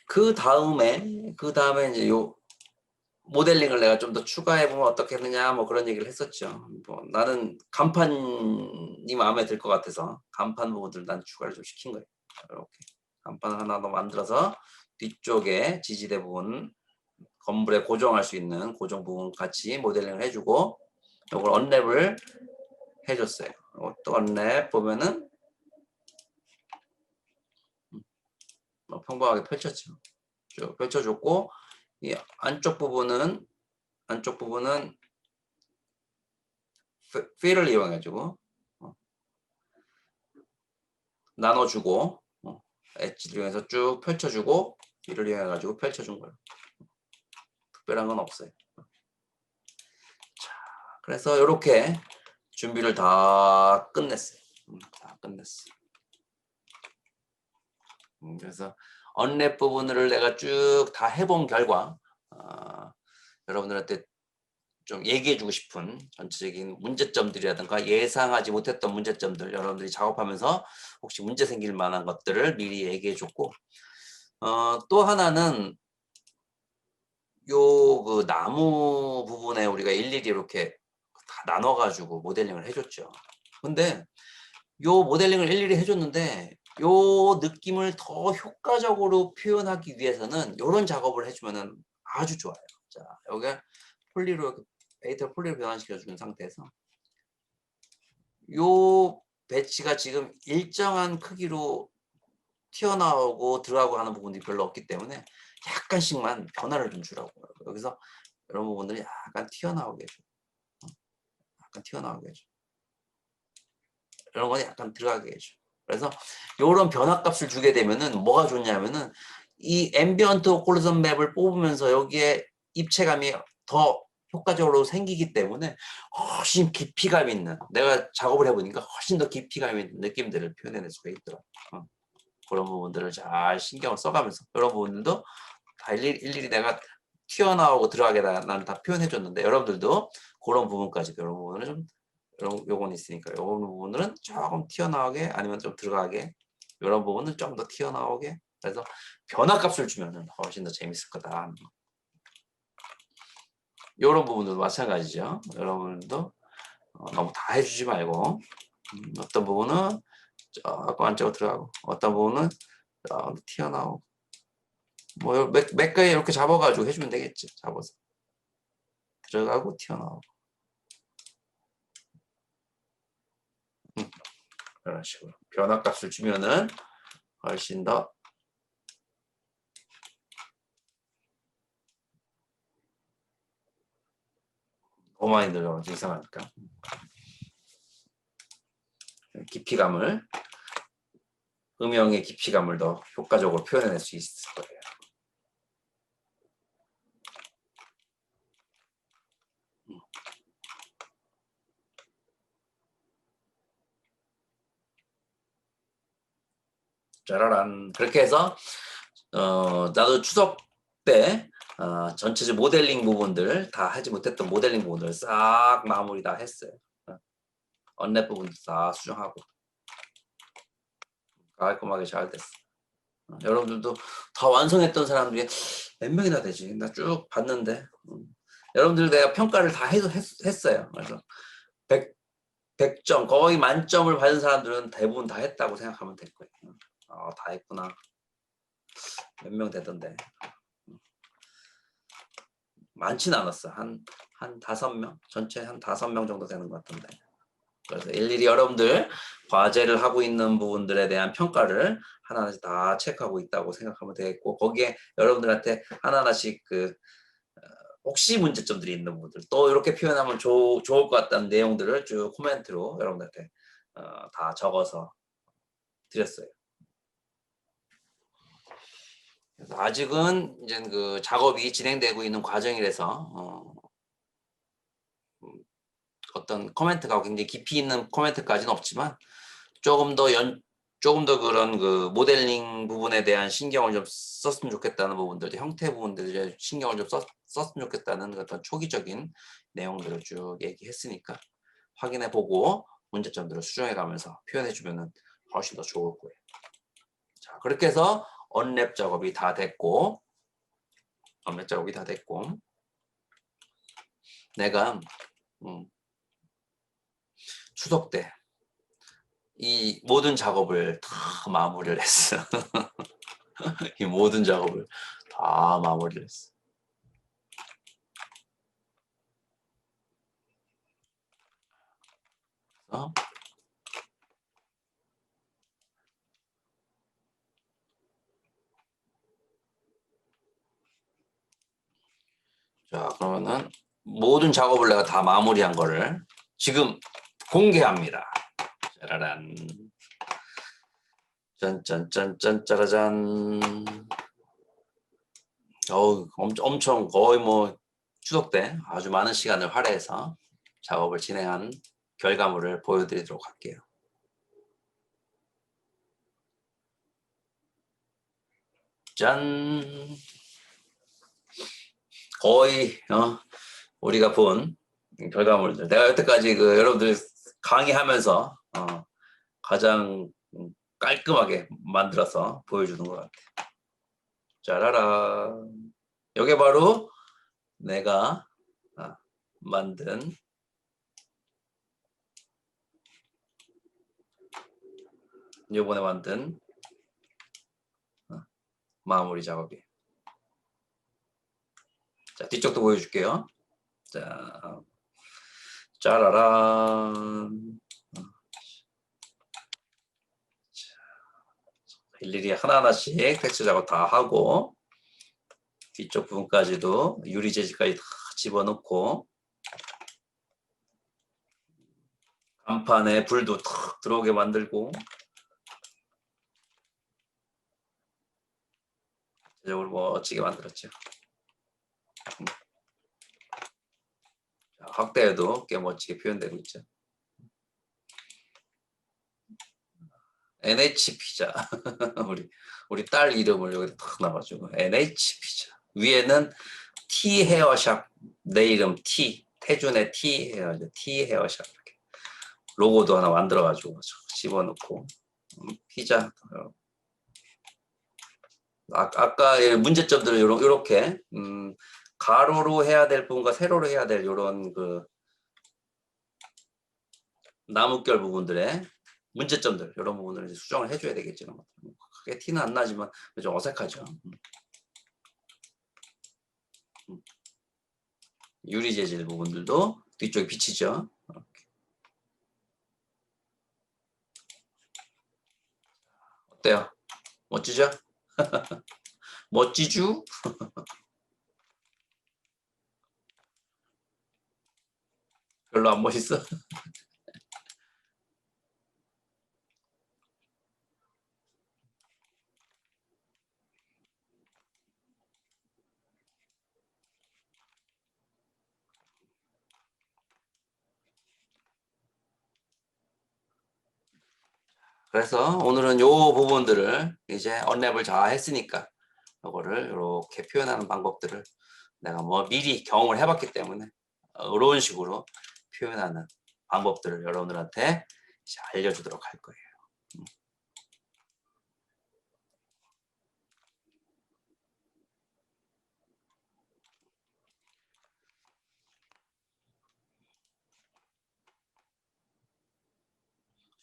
그 다음에 이제 요 모델링을 내가 좀 더 추가해 보면 어떻겠느냐 뭐 그런 얘기를 했었죠. 뭐 나는 간판이 마음에 들 것 같아서 간판 부분들 난 추가를 좀 시킨 거예요. 이렇게 간판 하나 더 만들어서 뒤쪽에 지지대 부분 건물에 고정할 수 있는 고정 부분 같이 모델링을 해주고 이걸 언랩을 해줬어요. 또 언랩 보면은 평범하게 펼쳤죠. 쭉 펼쳐줬고 이 안쪽 부분은 필을 이용해가지고 나눠주고 엣지를 이용해서 쭉 펼쳐주고 필을 이용해가지고 펼쳐준 거예요. 특별한 건 없어요. 자, 그래서 이렇게 준비를 다 끝냈어요. 다 끝냈어. 그래서 언랩 부분을 내가 쭉 다 해본 결과 여러분들한테 좀 얘기해주고 싶은 전체적인 문제점들이라든가 예상하지 못했던 문제점들 여러분들이 작업하면서 혹시 문제 생길 만한 것들을 미리 얘기해줬고 또 하나는 요 그 나무 부분에 우리가 일일이 이렇게 다 나눠가지고 모델링을 해줬죠. 근데 요 모델링을 일일이 해줬는데 요 느낌을 더 효과적으로 표현하기 위해서는 요런 작업을 해주면은 아주 좋아요. 자, 여기 폴리로 데이터 폴리로 변환시켜 주는 상태에서 요 배치가 지금 일정한 크기로 튀어나오고 들어가고 하는 부분이 별로 없기 때문에 약간씩만 변화를 좀 주라고. 여기서 이런 부분들이 약간 튀어나오게 해줘. 약간 튀어나오게 해줘. 이런 건 약간 들어가게 해줘. 그래서 이런 변화 값을 주게 되면은 뭐가 좋냐면은 이 앰비언트 오클루전 맵을 뽑으면서 여기에 입체감이 더 효과적으로 생기기 때문에 훨씬 깊이감 있는 내가 작업을 해보니까 훨씬 더 깊이감 있는 느낌들을 표현해낼 수가 있더라. 그런 부분들을 잘 신경을 써가면서 이런 부분들도 다 일일이 내가 튀어나오고 들어가게 나는 다 표현해줬는데 여러분들도 그런 부분까지 이런 부분을 좀 요건 있으니까 요런 부분들은 조금 튀어나오게 아니면 좀 들어가게 이런 부분은 좀 더 튀어나오게 그래서 변화값을 주면은 훨씬 더 재밌을 거다. 이런 부분도 마찬가지죠. 여러분도 너무 다 해주지 말고 어떤 부분은 조금 안쪽으로 들어가고 어떤 부분은 조금 튀어나오고 뭐 몇 가지 이렇게 잡아가지고 해주면 되겠지. 잡아서 들어가고 튀어나오고 이런 식으로 변화값을 주면은 훨씬 더 너무 많이 들어가서 이상하니까 깊이감을 음영의 깊이감을 더 효과적으로 표현해낼 수 있을 거예요. 짜라란 그렇게 해서 나도 추석 때 전체적 모델링 부분들 다 하지 못했던 모델링 부분들 싹 마무리 다 했어요. 언랩 부분도 다 수정하고 깔끔하게 잘 됐어. 여러분들도 다 완성했던 사람들이 몇 명이나 되지? 나 쭉 봤는데 여러분들 내가 평가를 다 했어요. 그래서 100점 거의 만점을 받은 사람들은 대부분 다 했다고 생각하면 될 거예요. 다 했구나. 몇 명 되던데. 많지는 않았어. 한 5명? 전체 한 5명 정도 되는 것 같은데. 그래서 일일이 여러분들 과제를 하고 있는 부분들에 대한 평가를 하나하나씩 다 체크하고 있다고 생각하면 되겠고 거기에 여러분들한테 하나하나씩 혹시 문제점들이 있는 부분들 또 이렇게 표현하면 좋을 것 같다는 내용들을 쭉 코멘트로 여러분들한테 다 적어서 드렸어요. 그래서 아직은 이제 그 작업이 진행되고 있는 과정이라서 어떤 코멘트가 굉장히 깊이 있는 코멘트까지는 없지만 조금 더 그런 그 모델링 부분에 대한 신경을 좀 썼으면 좋겠다는 부분들, 형태 부분들에 신경을 좀 썼으면 좋겠다는 어떤 초기적인 내용들을 쭉 얘기했으니까 확인해보고 문제점들을 수정해가면서 표현해주면은 훨씬 더 좋을 거예요. 자, 그렇게 해서 언랩 작업이 다 됐고, 내가 추석 때 이 모든 작업을 다 마무리를 했어. 이 모든 작업을 다 마무리를 했어. 자, 그러면은 모든 작업을 내가 다 마무리한 거를 지금 공개합니다. 짜라란. 짠짠짠짠 짜라잔. 엄청 거의 뭐 추석 때 아주 많은 시간을 할애해서 작업을 진행한 결과물을 보여드리도록 할게요. 짠. 거의 우리가 본 결과물들. 내가 여태까지 그 여러분들 강의하면서 가장 깔끔하게 만들어서 보여주는 것 같아. 짜라라. 이게 바로 내가 만든 이번에 만든 마무리 작업이에요. 자, 뒤쪽도 보여줄게요. 자, 짜라란. 일일이 하나하나씩 텍스처 작업 다 하고 뒤쪽 부분까지도 유리 재질까지 다 집어넣고 간판에 불도 탁 들어오게 만들고 제작을 멋지게 만들었죠. 확대에도 꽤 멋지게 표현되고 있죠. NH 피자. 우리 딸 이름을 여기다 탁 넣어가지고 NH 피자. 위에는 T 헤어샵. 내 이름 T. 태준의 T 헤어죠. T 헤어샵. 이렇게 로고도 하나 만들어가지고 집어넣고 피자. 아까 문제점들은 이렇게 가로로 해야 될 부분과 세로로 해야 될 이런 그 나뭇결 부분들의 문제점들 이런 부분들을 이제 수정을 해줘야 되겠죠. 크게 티는 안 나지만 좀 어색하죠. 유리 재질 부분들도 뒤쪽에 비치죠. 이렇게. 어때요? 멋지죠? 멋지죠? 별로 안 멋있어? 그래서 오늘은 요 부분들을 이제 언랩을 다 했으니까 이거를 이렇게 표현하는 방법들을 내가 뭐 미리 경험을 해봤기 때문에 이런 식으로 표현하는 방법들을 여러분들한테 이제 알려주도록 할 거예요.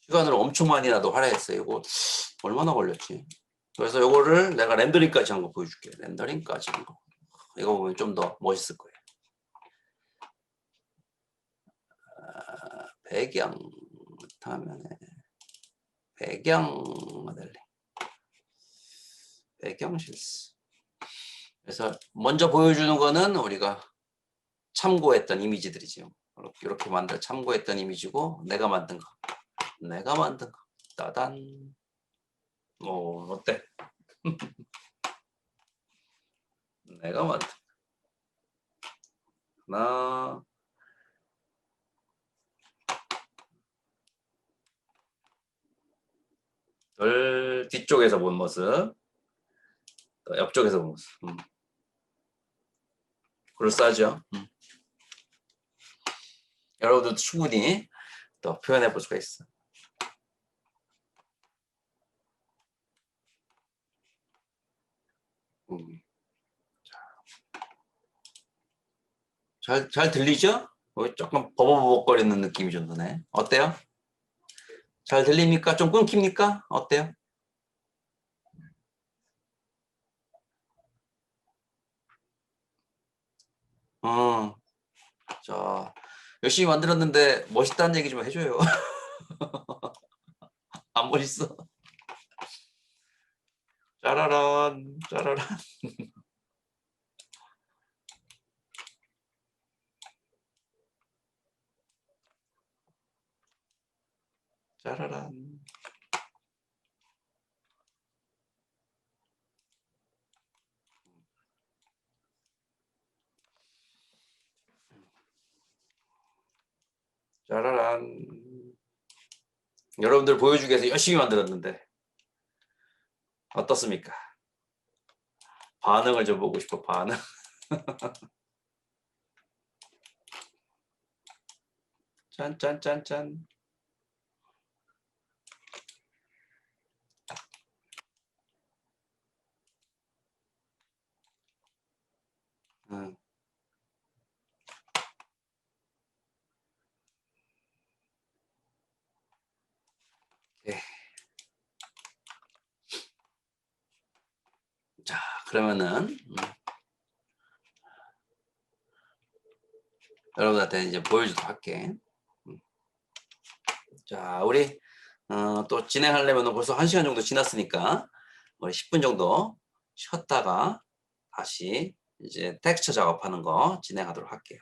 시간을 엄청 많이나도 할애했어요. 이거 얼마나 걸렸지? 그래서 이거를 내가 렌더링까지 한 거 보여줄게요. 렌더링까지 한 거. 이거 보면 좀 더 멋있을 거예요. 배경 화면에 배경 모델링 배경 실수. 그래서 먼저 보여주는 거는 우리가 참고했던 이미지들이죠. 이렇게 만들 참고했던 이미지고 내가 만든 거. 따단. 어때? 내가 만든 하나 둘 뒤쪽에서 본 모습 또 옆쪽에서 본 모습 그럴싸하죠. 여러분들도 충분히 또 표현해 볼 수가 있어. 잘 들리죠? 조금 버벅버벅거리는 느낌이 좀 드네. 어때요? 잘 들립니까? 좀 끊깁니까? 어때요? 자, 열심히 만들었는데 멋있다는 얘기 좀 해줘요. 안 멋있어? 짜라란 짜라란. 짜라란. 짜라란. 여러분들 보여주기 위해서 열심히 만들었는데 어떻습니까? 반응을 좀 보고 싶어. 반응. 짠짠짠짠. 응. 예. 자, 그러면은 여러분한테 이제 보여주도록 할게. 자, 우리 또 진행하려면 벌써 1시간 정도 지났으니까 우리 10분 정도 쉬었다가 다시 이제 텍스처 작업하는 거 진행하도록 할게요.